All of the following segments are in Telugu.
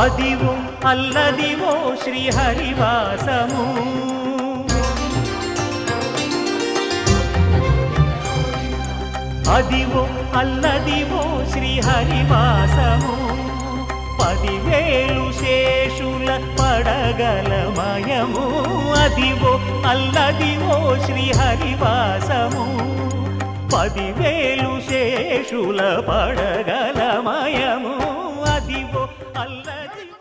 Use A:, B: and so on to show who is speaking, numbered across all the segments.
A: అదివో అల్లదివో శ్రీహరివాసము అదివో అల్లదివో శ్రీహరివాసము 10,000 శేషుల పడగలమయము అదివో అల్లదివో శ్రీహరివాసము 10,000 శేషుల పడగలమయము అదివో అల్లదివో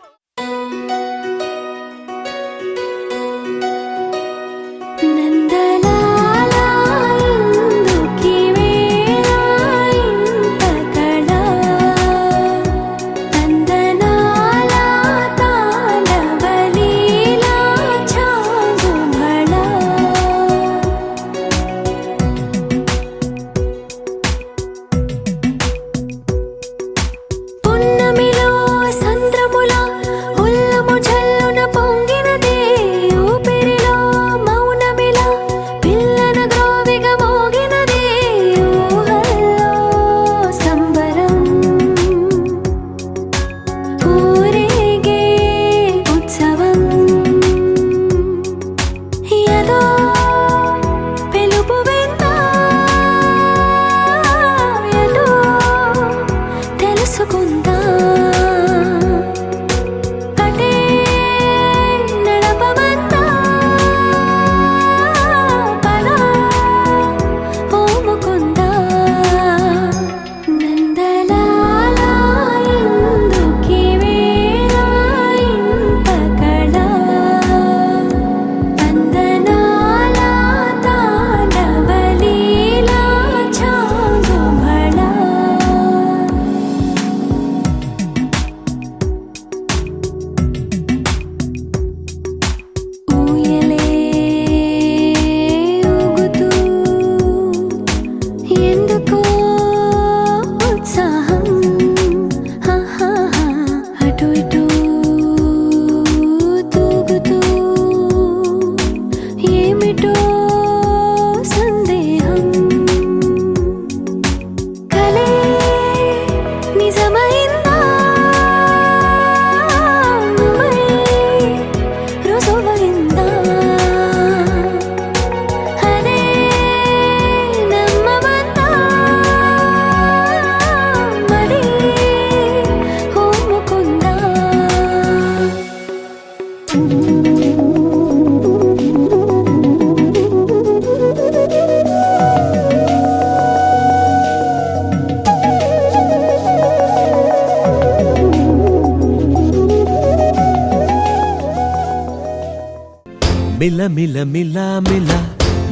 B: మిల మిల మిల మిల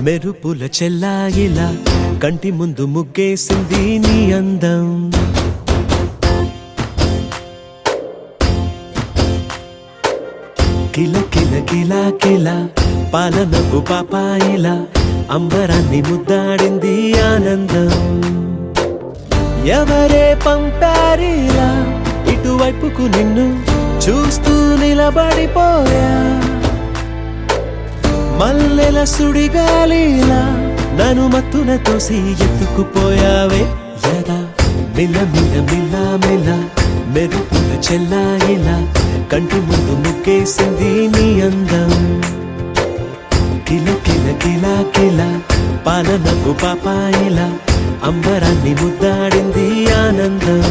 B: మెరుపుల చెల్లాయిలా కంటి ముందు ముగ్గేసింది నీ అందం కిల కిల కిల కిల పాలనపు పాపాయిలా అంబరాన్ని ముద్దాడింది ఆనందం ఎవరే పంపారిలా ఇటువైపుకు నిన్ను చూస్తూ నిలబడిపోయా మల్లెల సుడిగాలిలా నన్ను మత్తున తోసి ఎత్తుకుపోయావే యదా మిల మిల మిల మిల మెరుపుల చెల్లాయిలా కంటి ముందు ముగ్గేసింది నీ అందం కిల కిల కిల కిల పాలనపు పాపాయిలా అంబరాన్ని ముద్దాడింది ఆనందం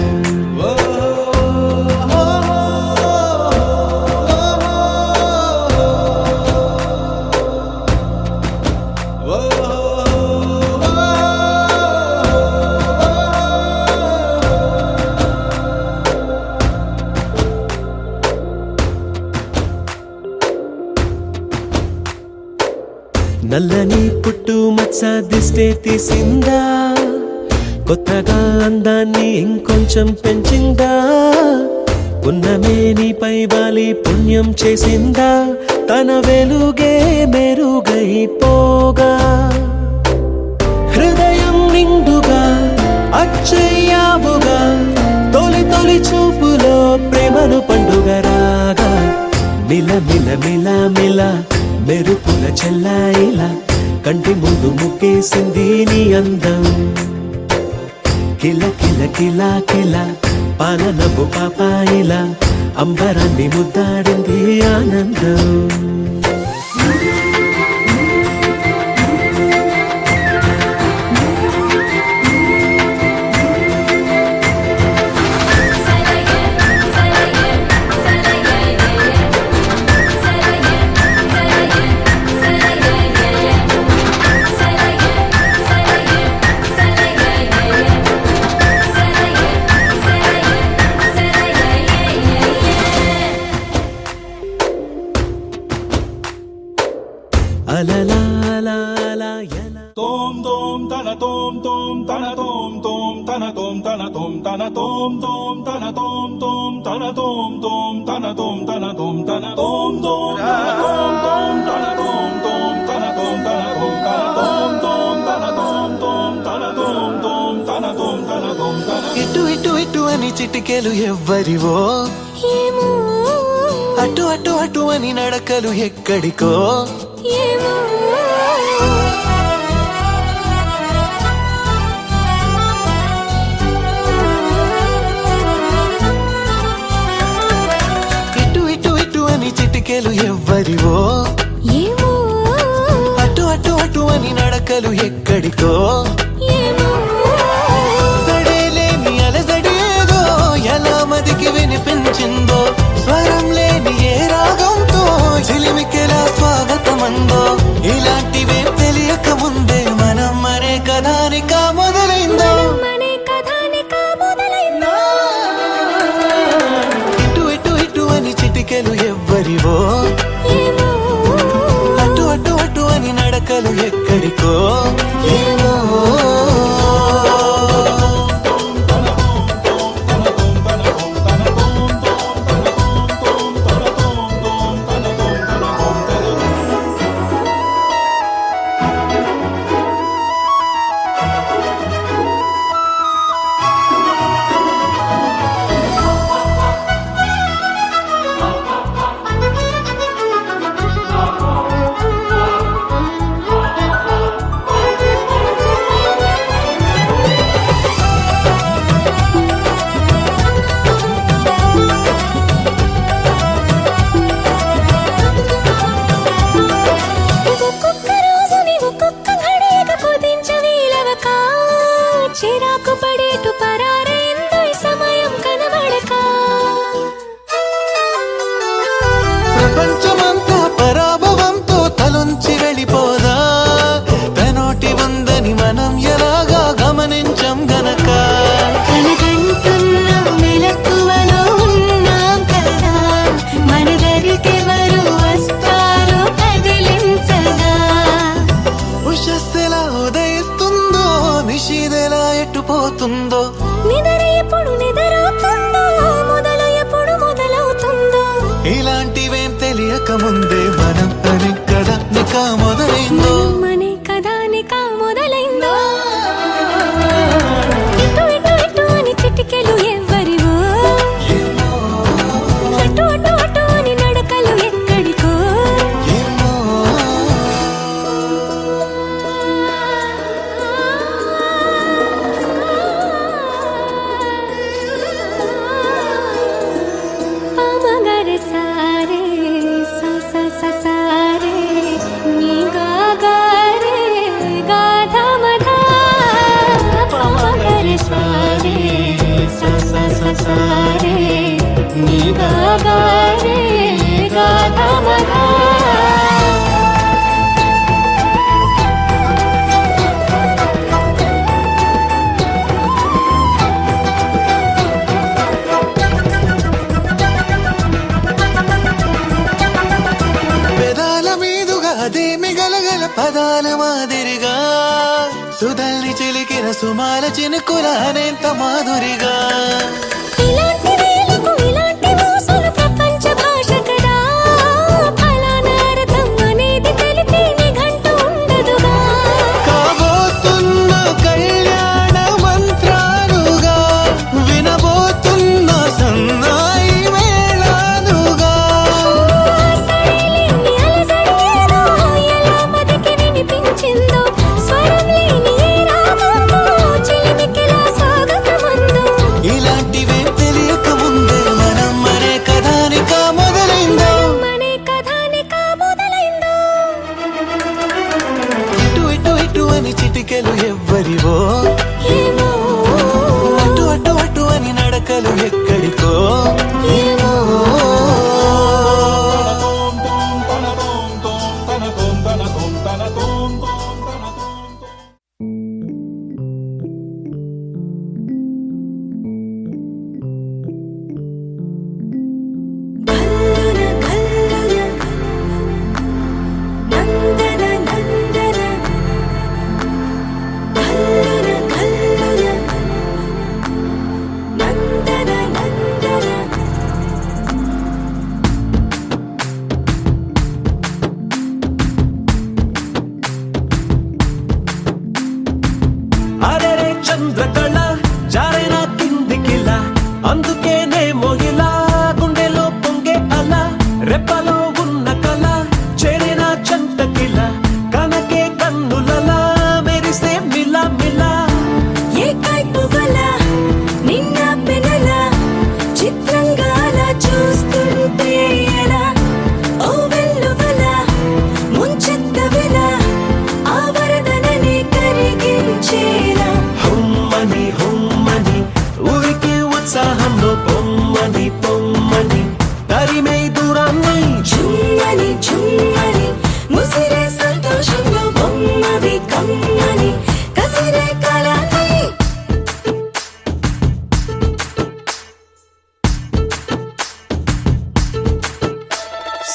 B: నల్లని పుట్టు మచ్చ దిష్టే తీసిందా కొత్తగా అందాన్ని ఇంకొంచెం పెంచిందా ఉన్నమే నీపై వాలి పుణ్యం చేసిందా తన వెలుగే మెరుగైపోగా హృదయం నిండుగా అచ్చయ్యావుగా తొలి తొలి చూపులో ప్రేమను పండుగ రాగా మిల మిల మిల మిల మెరుపుల చెల్లాయిలా కంటి ముందు ముగ్గేసింది నీ అందం కిల కిల కిల కిల పాలనపు పాపాయిలా అంబరాన్ని ముద్దాడింది ఆనందం.
C: Tom tom tana tom tom tana tom tom tana tom tana tom tana tom tom tana tom tom tana tom tom tana tom tana tom tana tom tom tana tom tom tana tom tom tana tom tana tom tana tom tom tana tom tom tana tom tom tana tom tana tom tana.
B: ఇటు ఇటు ఇటు అని చిటికెలు ఎవ్వరివో,
D: ఏమో
B: అటు అటు అటు అని నడకలు ఎక్కడికో.
D: ఏమో
B: ఇటు ఇటు ఇటు అని చిటికెలు ఎవ్వరివో,
D: ఏమో
B: అటు అటు అటు అని నడకలు ఎక్కడికో.
D: ఏమో
B: సడేలేని అలజడి ఏదో ఎలా మదికి వినిపించిందో, స్వరం లేని ఏ రాగంతో చిలిమికెలా స్వాగతమందో. ఇలాంటివే తెలియక ముందే మనం అనే కథానిక మొదలైందో.
D: మనే కథానిక మొదలైందో.
B: ఇటు ఇటు ఇటు అని చిటికెలు ఎవ్వరివో,
D: ఏమో
B: అటు అటు అటు అని నడకలు ఎక్కడికో. ఏమో
D: ఒక్కొక్క రోజుని ఒక్కొక్క ఘడియగా కుదించవీలవక, చిరాకు పడేటు పరారైందో ఈ సమయం కనబడక.
B: ప్రపంచమంతా పరాభవంతో తలొంచి వెళ్ళిపోదా, తనోటి ఉందని మనం ఎలాగా గమనించం గనక.
D: కనకంటున్న మెలకువలో ఉన్నాం కదా, మన దరికెవరు వస్తారో కదిలించగా.
B: ఉషస్సెలా ఉదయిస్తుందో, నిషీదెలా ఎట్టుపోతుందో.
D: నిద్ర ఎప్పుడు నిద్రవుతుందో, మొదలు ఎప్పుడు మొదలవుతుందో.
B: ఇలాంటివేం తెలియక ముందే మనం అని కదా నిక మొదలైందో.
D: మనే కథానిక మొదలైందో. ఇటు ఇటు ఇటు అని చిటికెలు ఎవ్వరివో, అటు అటు అటు అని నడకలు ఎక్కడికో.
B: ఏమో
D: పమగర సారే స స స సారే నీ గా గా రే గా ధ మ ధ. పమగర సారే స స స సారే నీ గా గా రే గా ధ మ ధ.
B: పెదాల మీదుగా అదేమి గలగల పదాల మాదిరిగా, సుధల్ని చిలికిన సుమాల చినుకుల అనేంత మాధురిగా.
D: ఇలాంటి వేలకు ఇలాంటి మోసులు ప్రపంచ భాష కదా, ఫలానా అర్థం అనేది తెలిపే నిఘంటు ఉండదుగా.
B: కాబోతున్న కళ్యాణ మంత్రాలుగా, వినబోతున్న సన్నాయి మేళాలుగా.
D: సడలేని అలజడి ఏదో ఎలా మదికి వినిపించిందో, స్వరం లేని ఏ రాగంతో చిలిమికిలా స్వాగతమందో.
B: ఇలాంటివే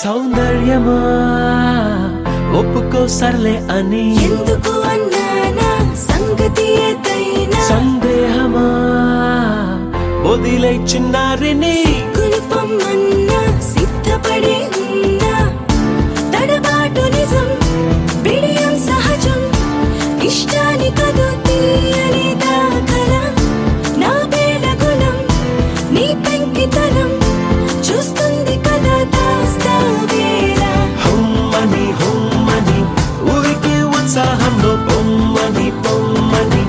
E: సౌందర్యమా ఒప్పుకో సర్లే అని
D: ఎందుకు అన్నానా సంగతి ఏదైనా
E: సందేహమా వదిలే చిన్నారిని
D: కులుపమ్మన్నా సిద్ధపడే ఉన్నా తడబాటు నిజం బిడియం సహజం ఇష్టాని కదు తీయని దాఖలా నా వేళ గుణం నీ పెంకితనం చూస్తుంది కదా దాస్తా వేళ
E: హుమ్మని హుమ్మని ఊరికి ఉత్సాహంలో పొమ్మని పొమ్మని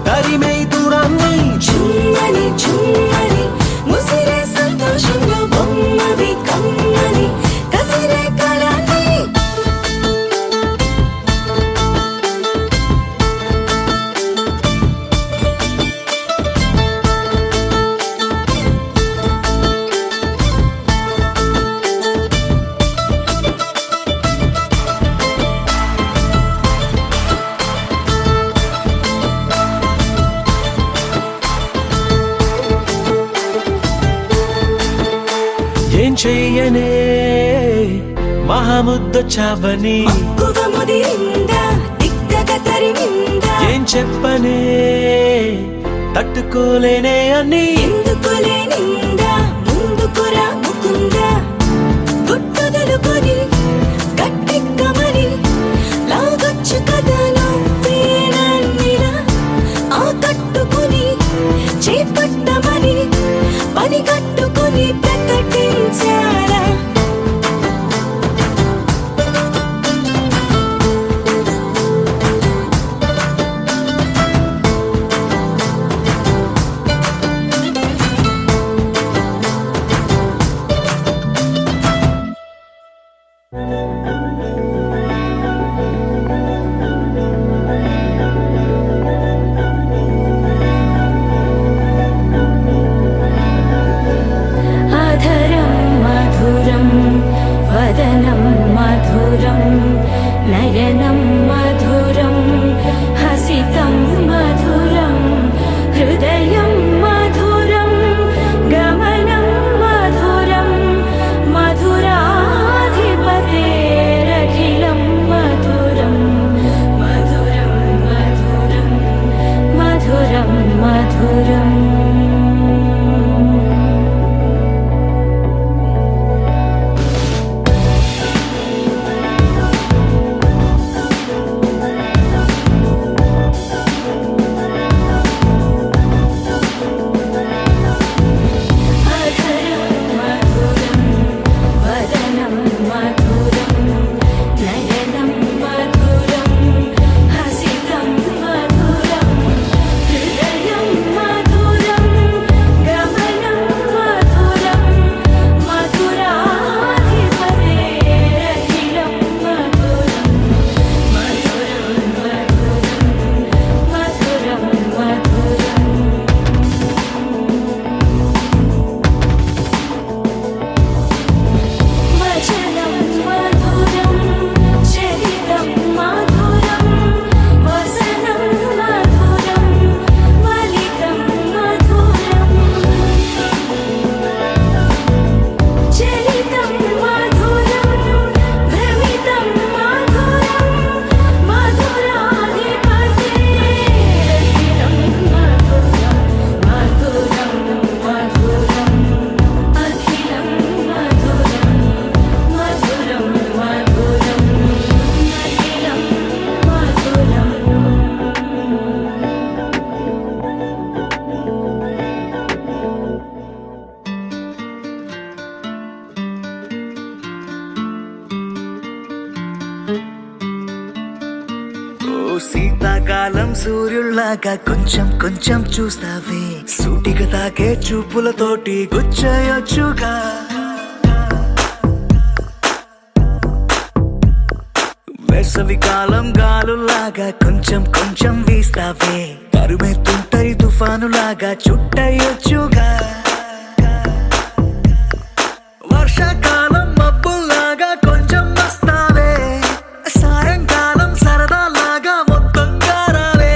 E: తరిమే దూరాన్ని
D: చుమ్మని చుమ్మని ముసిరే సంతోషంలో బొమ్మవి కమ్మని కసిరే కళని
E: ఏం చెయ్యనే మహాముద్ద చావని
D: మక్కువ ముదిరిందా దిగ్గగా తరిమిందా
E: ఏం చెప్పనే తట్టుకోలేనే అని
D: ఎందుకులే నిందా ముందుకురా ముకుందా గుట్టుదలుకొని గట్టెక్కమని లాగొచ్చు కదా నువ్వేనన్నిలా ఆ కట్టుకుని చేపట్టమని పని కట్టుకుని ప్రకటించారా అధరం మధురం వదనం మధురం నయనం మధురం హసితం మధురం హృదయం మధురం గమనం మధురం మధురాధిపతేరఖిలం మధురం మధురం మధురం మధురం మధురం అధరం మధురం వదనం మధురం నయనం మధురం హసితం మధురం హృదయం మధురం గమనం మధురం మధురాధిపతేరఖిలం మధురం మధురం మధురం మధురం మధురం వచనం మధురం చరితం మధురం వసనం మధురం వలితం మధురం చరితం మధురం భ్రమితం మధురం మధురాధిపతేరఖిలం మధురం మధురం మధురం అఖిలం మధురం మధురం మధురం అఖిలం మధురం
F: ఓ శీతాకాలం సూర్యుల్లాగా కొంచెం కొంచెం చూస్తావే సూటిగా తాకే చూపులతోటి గుచ్చయొచ్చుగా వేసవి కాలం గాలులాగా కొంచెం కొంచెం వీస్తావే తరుమెత్తుంటరి తుఫానులాగా చుట్టయొచ్చుగా వర్షాకాలం మబ్బుల్లాగా కొంచెం వస్తావే సాయంకాలం సరదాలాగా మొత్తంగా రావే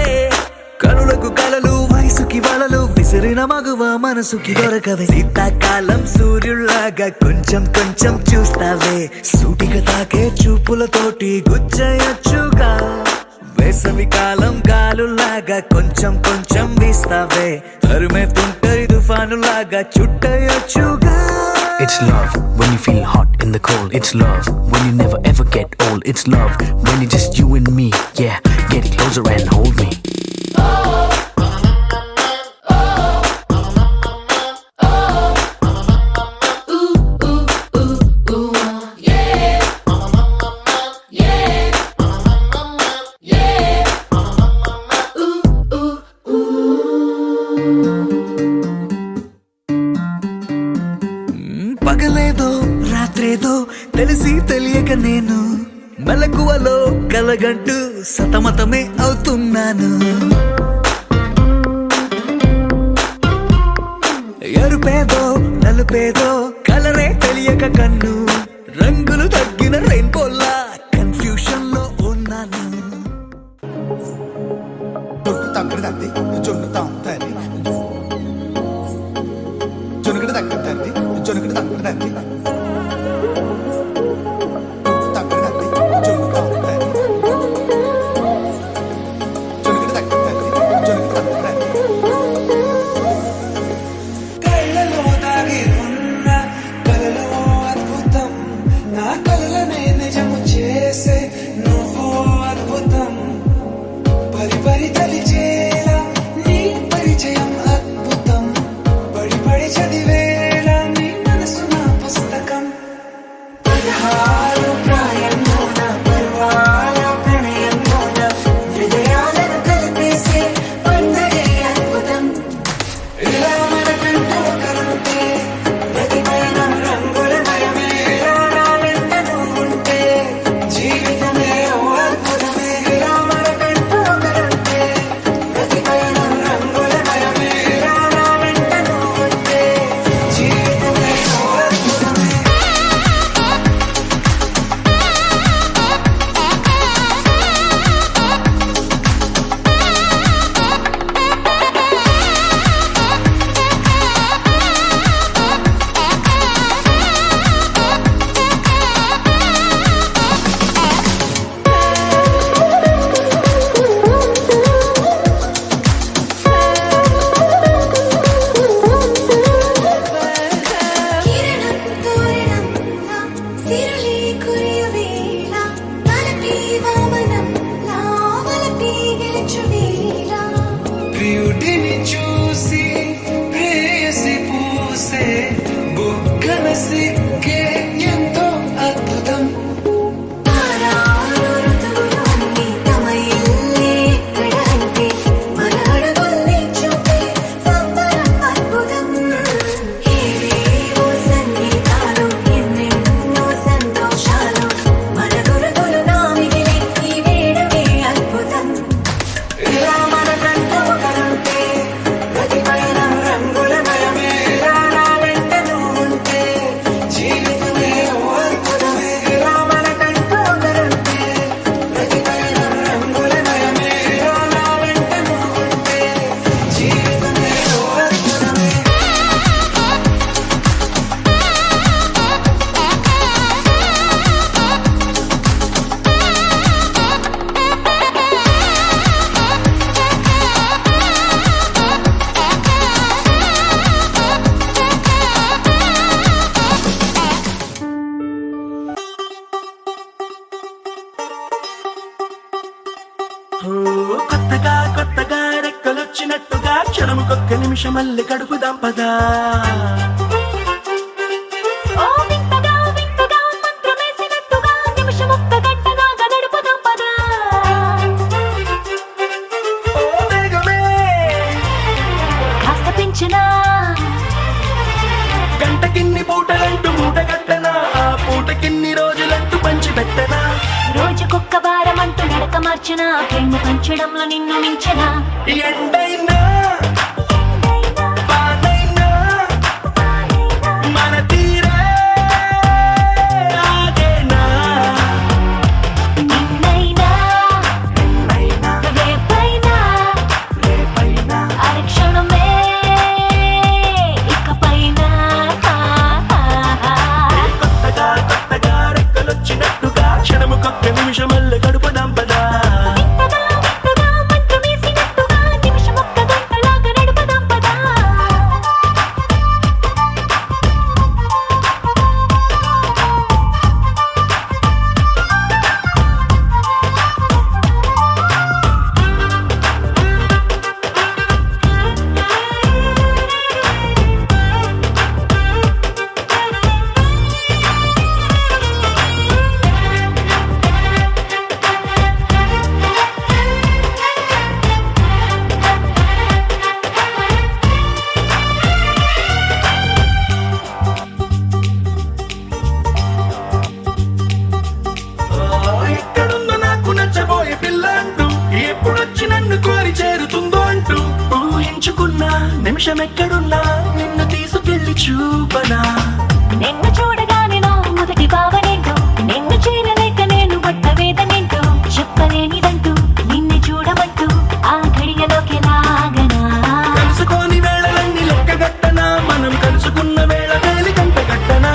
F: కనులకు కలలు వయసుకి వలలు విసిరి విసిరిన మగువ మనసుకి దొరకవే శీతాకాలం సూర్యుల్లాగా కొంచెం కొంచెం చూస్తావే సూటిగా తాకే చూపులతోటి గుచ్చయొచ్చుగా వేసవి కాలం గాలులాగా కొంచెం కొంచెం వీస్తావే తరుమే తుంటరి తుఫానులాగా చుట్టయొచ్చుగా.
G: It's love when you feel hot in the cold. It's love when you never ever get old. It's love when it's just you and me. Yeah, get closer and hold me.
F: పగలేదో రాత్రేదో తెలిసి తెలియక నేను మెలకువలో కలగంటూ సతమతమే అవుతున్నాను. ఎరుపేదో నలుపేదో కలరే తెలియక కన్ను రంగులు తగ్గిన రెయిన్బోలా కన్ఫ్యూషన్ లో ఉన్నాను.
B: తక్కడ తంది జొన్ను తాంతని జొనుకడ తక్కడ తంది జొనుకడ తక్కడ తంది తక్కడ తంది జొన్ను తాంతని జొనుకడ తక్కడ తంది జొనుకడ తక్కడ తంది
H: కళ్ళలో దాగి ఉన్న కలలో అద్భుతం నా కలలనే నిజము చేసే నువ్వు అద్భుతం పరి పరి తలిచేలా నీ పరిచయం అద్భుతం పడి పడి చదివేలా నీ మనసు నా పుస్తకం 16 ప్రాయంలోన పర్వాల ప్రణయంలోన హృదయాలను కలిపేసే పండగే అద్భుతం ఇలా మనకంటూ ఒకరుంటే ప్రతిపైన రంగుల మయమే ఇలా నా వెంట నువ్వుంటే జీవితమే ఓ అద్భుతమే ఇలా మనకంటూ ఒకరుంటే ప్రతిపైన రంగుల మయమే ఇలా నా వెంట నువ్వుంటే జీవితమే ఓ అద్భుతమే.
D: కిరణం తోరణంలా సిరులే కురియవేళ తలపి వామనంలా వలపి గెలుచువేళ
H: ప్రియుడిని చూసి ప్రేయసి పూసే బుగ్గన సిగ్గే ఎంతో అద్భుతం
D: తారాలు ఋతువులు అన్నీ తమ ఇల్లే ఎక్కడ అంటే మన అడుగుల్ని చూపే సంబరం అద్భుతం ఏవేవో సంగీతాలు ఎన్నెన్నో సంతోషాలు మన గురుతులు నా మిగిలి ఈ వేడమే అద్భుతం
H: ఇలా మనకంటూ ఒకరుంటే ప్రతిపైన రంగుల మయమే ఇలా నా వెంట నువ్వుంటే జీవితమే ఓ అద్భుతమే ఇలా మనకంటూ ఒకరుంటే ప్రతిపైన రంగుల మయమే ఇలా నా వెంట నువ్వుంటే జీవితమే ఓ అద్భుతమే.
E: ఓ, కొత్తగా కొత్తగా రెక్కలొచ్చినట్టుగా క్షణముకొక్క నిమిషం మళ్ళీ గడుపుదాం పదా.
D: ఓ వింతగా వింతగా మంత్రమేసినట్టుగా నిమిషమొక్క గంట దాకా గడుపుదాం పదా
E: ఓ వేగమే
D: కాస్త పెంచినా
E: గంటకిన్ని పూటలంటూ మూటగట్టనా ఆ పూటకిన్ని రోజులంటూ పంచి పెట్టనా.
D: రోజుకొక్క వారం అంటూ నడక మార్చిన ప్రేమ పంచడంలో నిన్ను మించిన
E: ఎండైనా వానైనా మన తీరే ఆగేనా.
D: నిన్నైనా రేపైనా అరక్షణమే
E: నిమిషమల్లె గడుపుదాం పదా.
D: వింతగా వింతగా మంత్రమేసినట్టుగా నిమిషమొక్క గంటలాగా నడుపుదాం పదా.
E: ఎక్కడుందో నాకు నచ్చబోయే పిల్ల అంటూ ఎప్పుడొచ్చి నన్ను కోరి చేరుతుందో అంటూ ఊహించుకున్నా నిమిషం ఎక్కడున్నా నిన్ను తీసుకెళ్లి చూపనా.
D: నిన్ను చూడగానే నా మొదటి భావనేంటో, నిన్ను చేరలేక నేను పడ్డ వేదనేంటో, చెప్పలేనిదంటూ నిన్ను చూడమంటూ ఆ ఘడియలోకి లాగనా.
E: కలుసుకోని వేళలన్నీ లెక్కగట్టనా, మనం కలుసుకున్న వేళ వేలి కంట కట్టనా.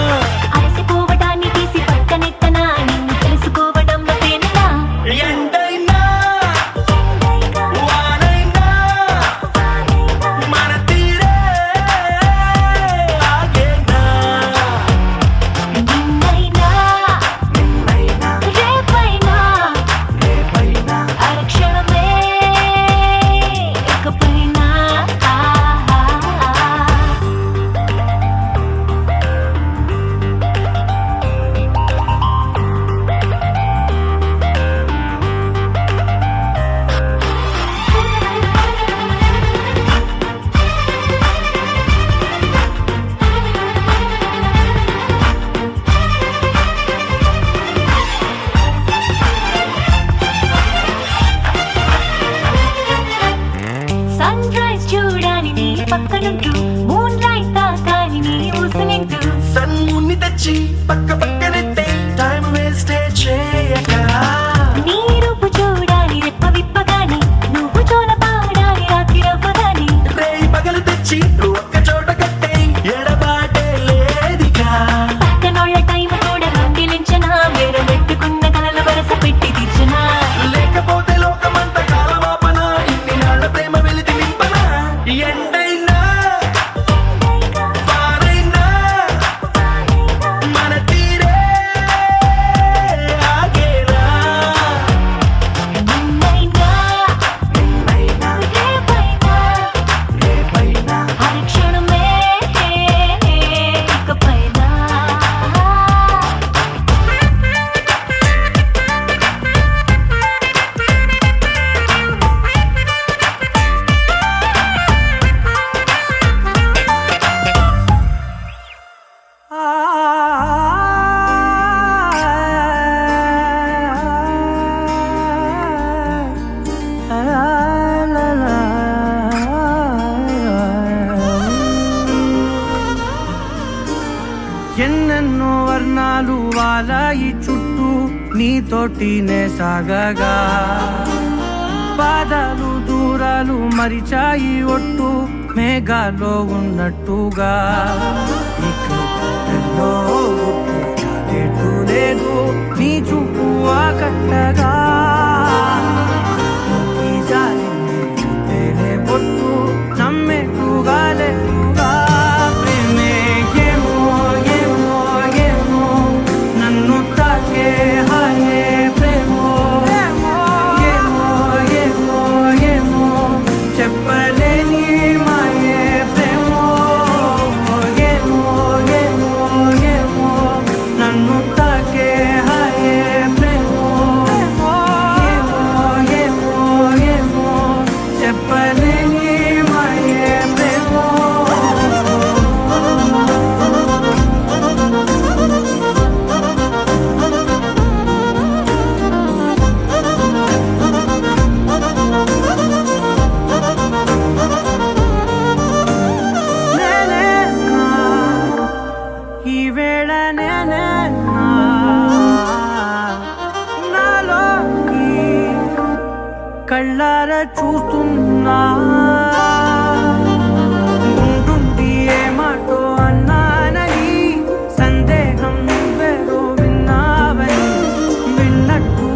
D: అలసిపోవటాన్ని తీసి పక్కనెత్తనా, నిన్ను తెలుసుకోవడంలో తేనెనా.
E: ఎండైనా వానైనా మన తీరే ఆగేనా.
D: నిన్నైనా రేపైనా అరక్షణమే ఇకపైనా. సన్ రైజ్ చూడాలి నీ పక్కనుంటూ, మూన్ లైట్ తాకాలి నీ ఊసనింటూ.
E: సన్ముని తెచ్చి పక్క పక్కనెట్టే టైం వేస్టే చేయక.
D: నీ రూపు చూడాలి రెప్ప విప్పగాని, నువ్వు జోల పాడాలి రాత్రి రవ్వగాని.
E: రేయి పగలు తెచ్చి ఒక్క చోట కట్టే ఎడబాటే లేదిగా.
D: పక్కనోళ్ళ టైం కూడా రంగిలించనా, వేరే పెట్టుకున్న కలలు వరస పెట్టి తీర్చనా.
E: లేకపోతే లోకమంత కాలమాపన, ఇన్ని నాళ్ళ ప్రేమ వెలితి నింపన. ఎండైనా వానైనా మన తీరే ఆగేనా.
D: నిన్నైనా రేపైనా అరక్షణమే ఇకపైనా.
F: ఎన్నెన్నో వర్ణాలు వాలాయి చుట్టూ నీతోటినే సాగగా, పాదాలు దూరాలు మరిచాయి ఒట్టు మేఘాలో ఉన్నట్టుగా. ఇక గుండెల్లో గుట్టు చాలేటు లేదు నీ చూపు ఆకట్టగా. ఈ జాలింది చూస్తేనే పొట్టు నమ్మేట్టుగా లేటుగా. ప్రేమే ఏమో ఏమో ఏమో నన్ను తాకే హాయే ప్రేమో. ఏమో ఏమో ఏమో చెప్పలేని మాయే ప్రేమో. ఏమో ఏమో ఏమో నన్ను తాకే హాయే ప్రేమో. ఏమో ఏమో ఏమో చెప్పలేని మాయే ప్రేమో. నేనేనా ఈ వేళ నేనేనా నాలోకి కళ్ళారా చూస్తున్నా. ఉంటుండి ఏ మాటో అన్నానని సందేహం నువ్వేదో విన్నావని, విన్నట్టు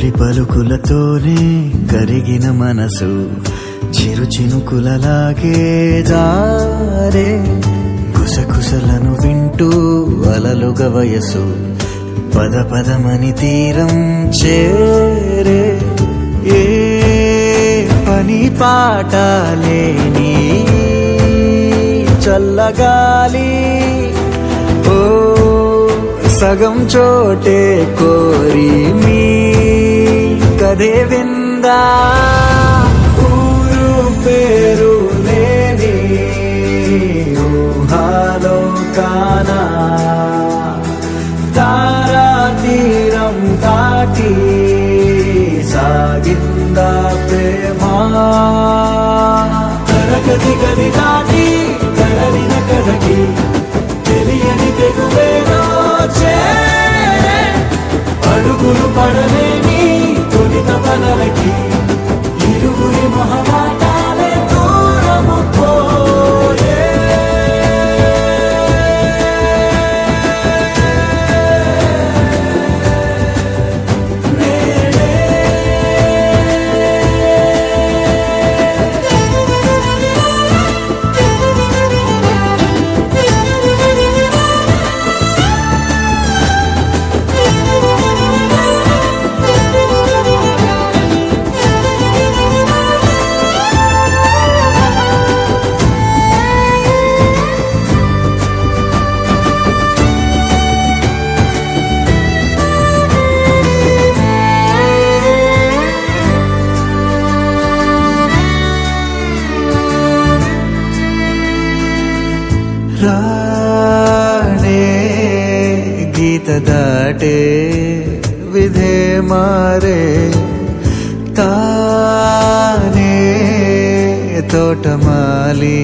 B: తొలి పలుకులతోనే కరిగిన మనసు చిరు చినుకులలాగే జారే కుసకుసలను వింటూ అలలుగా వయసు పద పదమని తీరం చేరే ఏ పని పాట లేని చల్లగాలి ఓ సగం చోటే కోరి మీ కదే విందా ఊరు పేరు లేని ఊహాలో కానా తారా తీరం దాటి సాగిందా ప్రేమ తరగతి గది దాటి తరలిన కథకి తెలియని తెగువేదో చేరే అడుగులు పడలేని తొలిత పనలకి ఇరుగురి మొహమాటాలే దూరము పోయే రాణే గీత దాటే విధే మారే తానే తోటమాలి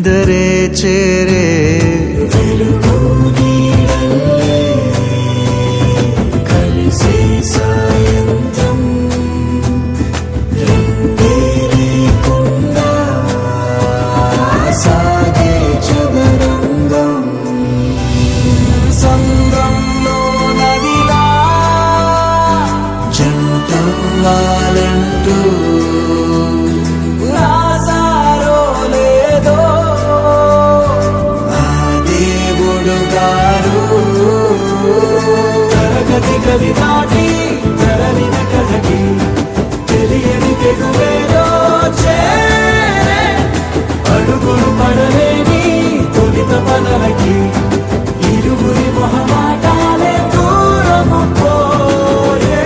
B: దరే చేరే వెలుగు నీడల్లే కలిసి సాయంత్రం రెండే లేకుండా సాగే చదరంగం సంద్రంలో నదిలా జంటవ్వాలంటూ రాసారో లేదో ఆ దేవుడు గారు తరగతి గది దాటి తరలిన కథకి తెలియని తెగువేదో చేరే అడుగులు పడలేని తొలిత పనలకి ఇరుగురి మొహమాటాలే దూరము పోయే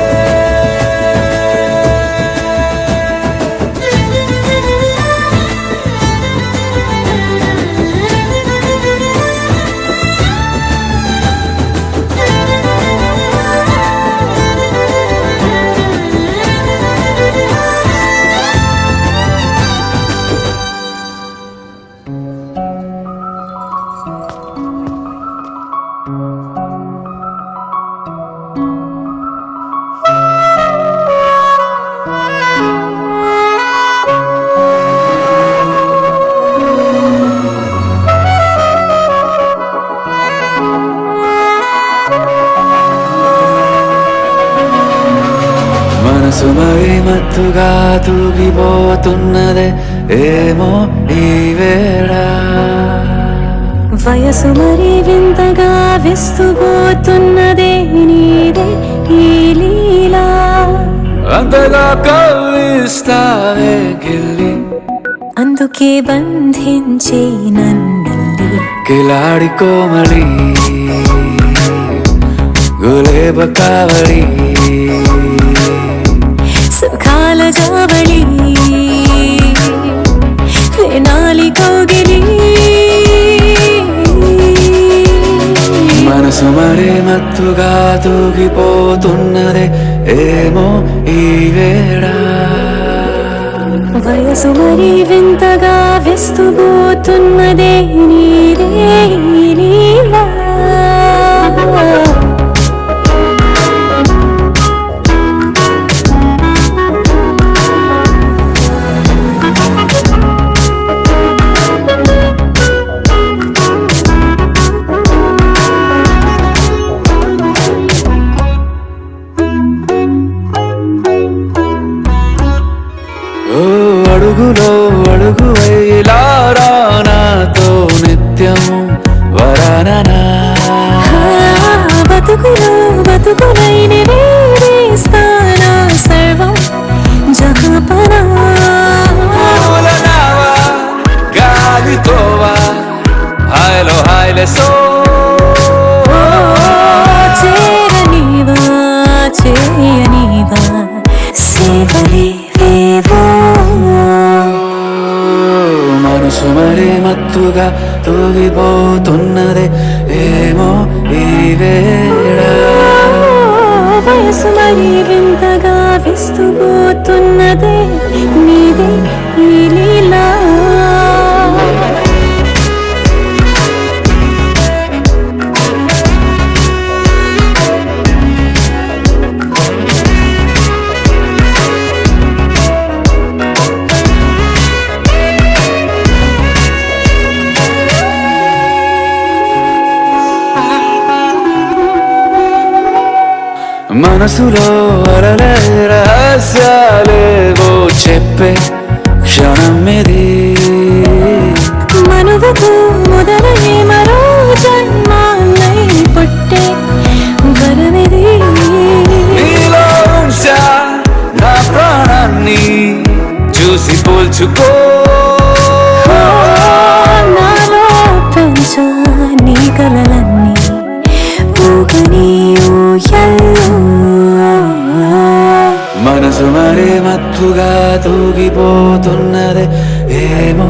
F: మనసు మరి మత్తుగా తూగిపోతున్నదే ఏమో ఈ వేళ
D: వయసు మరి వింతగా విస్తుపోతున్నదే నీదే ఈ లీలా
F: అంతగా కవ్విస్తావే గిల్లి
D: అందుకే బంధించే నన్ను
F: కిలాడి కోమలి గులేబ కావడి
D: సుఖాల జావళి వేనాలి కౌగిలి
F: మనసు మరి మత్తుగా తూగిపోతున్నదే ఏమో ఈ వేళ
D: వయసు మరి వింతగా విస్తుపోతున్నదే నీదే ఈ లీలా బతుకునైన వేస్తానా సర్వం జహాపనా
F: పూలనావా గాలితోవా హాయ్లో హాయ్లే సో
D: చేరనీవా చేయనీవా సేవలే వేవో
F: మనసు మరీ మత్తుగా తూగిపోతున్నదే ఏమో ఈ వేళ
D: వయసు మరీ వింతగా విస్తుపోతున్నదే నీదే ఈ లీలా
F: మనసులో అరలే రహస్యాలేవో చెప్పే క్షణం ఇది
D: మనువకు మొదలై మరో జన్మాన్నై పుట్టే వరమిది
F: నీలో ఉంచా నా ప్రాణాన్ని చూసి పోల్చుకో
D: నాలో పెంచా నీ కలలన్నీ ఊగని ఊయల్లో
F: మనసు మరీ మత్తుగా తూగిపోతున్నదే ఏమో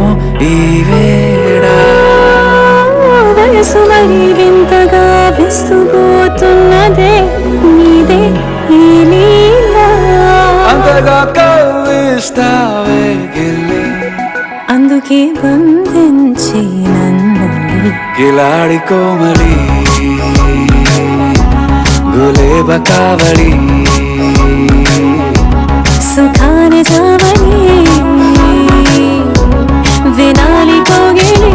F: ఈ వేళ
D: వయసు మరీ వింతగా విస్తుపోతున్నదే నీదే ఈ లీలా
F: అంతగా కవ్విస్తావే గిల్లి
D: అందుకే బంధించి నన్ను
F: కిలాడి కోమలి గులేబ కావలి
D: సుఖాన జావని వినాలి కోగిలి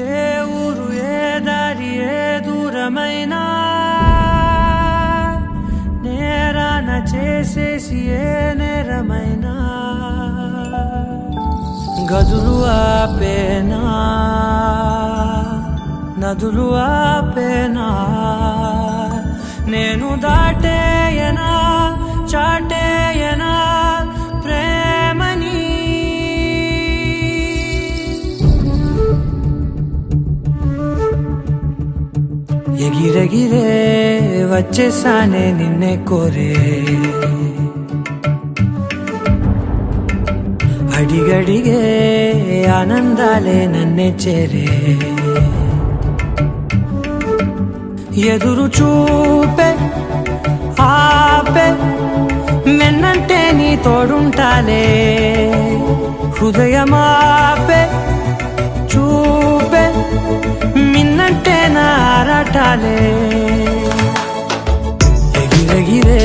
H: ఏ ఊరు ఏ దారి ఏ దూరమైనా నేరాన చేసేసి ఏ నేరమైనా గదులు ఆపేనా నదులు ఆపేనా నేను దాటేయనా చాటేయనా ప్రేమని ఎగిరెగిరే వచ్చేసానే నిన్నే కోరే అడిగడిగే ఆనందాలే నన్నే చేరే ఎదురు చూపే ఆపే మెన్నంటే నీ తోడుంటాలే హృదయమాపే చూపే మిన్నంటే నారాటాలే ఎగిరెగిరే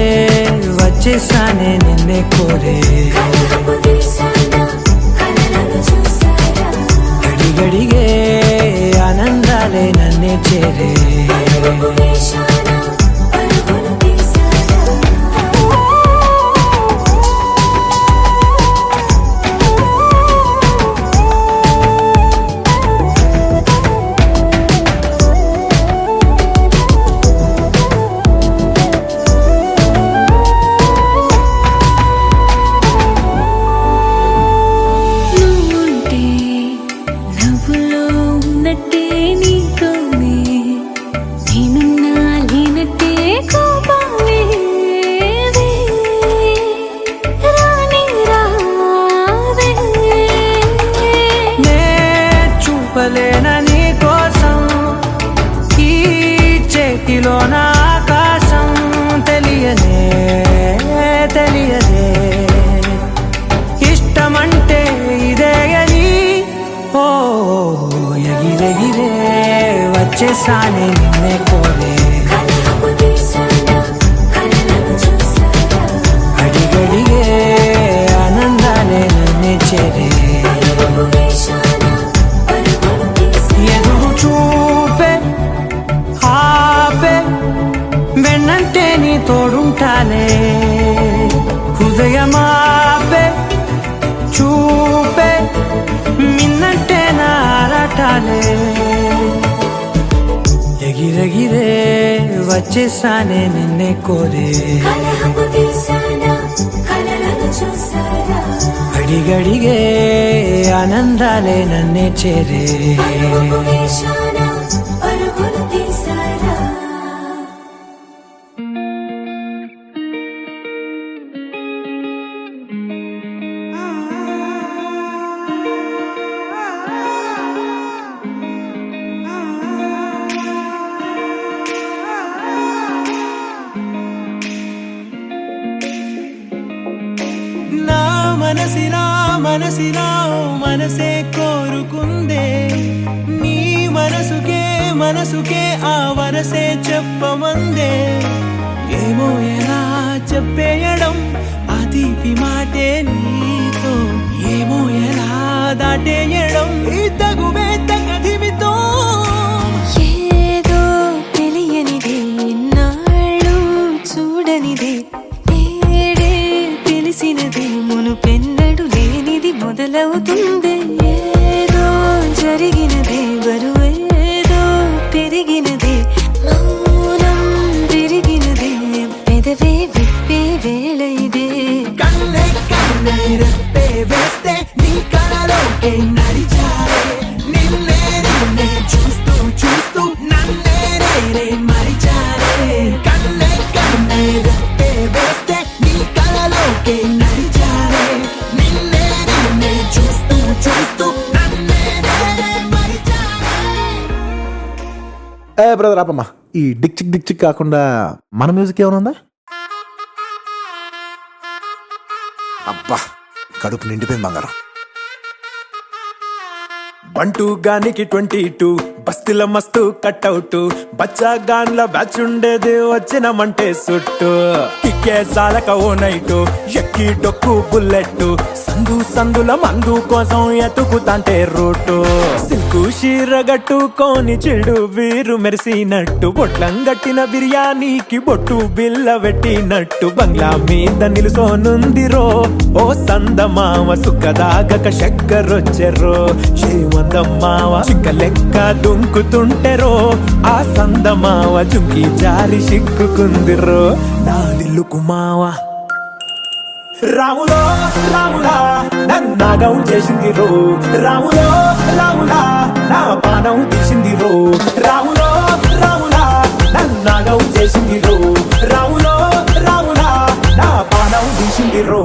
H: వచ్చేసానే నిన్నే కోరే అడిగడిగే ఆనందాలే నన్నే చేరే
D: నువ్వుంటే నవ్వులో ఉన్నట్టే నీతోనే నేనున్నా లేనట్టే కోపాలే రాని రావే
H: నే చూపలేన నీ కోసం ఈ చేతిలో నా ఆకాశం తెలియనే తెలియదే ఇష్టమంటే ఇదే అని ఓ ఎగిరెగిరే వచ్చేసానే నిన్నే కోరే అడిగడిగే ఆనందాలే నన్నే చేరే వచ్చేసానే నిన్నే కోరే
D: కలహపు తీసానా కలలను చూసారా
H: అడిగడిగే ఆనందాలే నన్నే చేరే
D: పరుగుకు వేశానా పరుగులు తీసారా
H: నా మనసినా ఓ మనసే కోరుకుందే నీ మనసుకే ఆ వరసే చెప్పమందే ఏమో ఎలా చెప్పేయడం ఆ తీపి మాటే నీతో ఏమో ఎలా దాటేయడం ఈ తగువే తగదిమితో
D: ఏదో తెలియనిదే నాళ్ళు చూడనిదే ఏడే తెలిసినదే మునుపెన్నడు లేనిది మొదలవుతుంది ఏదో జరిగినదే బరువేదో పెరిగినదే మౌనం విరిగినదే పెదవే విప్పే వేళ ఇదే
H: కన్నే రెప్పే వేస్తే నీ కలలోకే నడిచారే నిన్నే చూస్తూ నన్నే మరిచారే కన్నే రెప్పే వేస్తే నీ కలలోకే నడిచారే నిన్నే చూస్తూ నన్నే మరిచారే.
I: ఏ బ్రదర్ ఆపమ్మా, ఈ డిక్ చిక్ కాకుండా మన మ్యూజిక్ ఏమైనా ఉందా? అబ్బా కడుపు నిండిపోయింది బంగారం.
E: బంటూ గానికి 22 బస్తీల మస్తు కట్అవుట్ బచ్చా గాన్ల బ్యాచ్ ఉండేది వచ్చినమంటే సుట్టు కిక్కే సాలక ఓ నైటు ఎక్కి డొక్కు బుల్లెట్ సందుల మందు కోసం ఎతుకుతాంటే రూటు సిల్కు షీరగట్టుకోని చెడు వీరు మెరిసినట్టు బొట్లం గట్టిన బిర్యానీకి బొట్టు బిల్ల పెట్టినట్టు బంగ్లా మీద నిలుసోనుందిరో ఓ సందమావ సుఖదాగక చక్కరొచ్చెరో ఏమందమ్మావ చిక్క లెక్క దుంకుతుంటెరో ఆ సందమావ జుంకి జారి సిక్కుకుందిరో నాడిల్లుకు మావ రాములా నన్నాగం చేసిందిరో రాములా నా పానం తీసిందిరో రాములా నన్నాగం చేసిందిరో రాములా నా పానం తీసిందిరో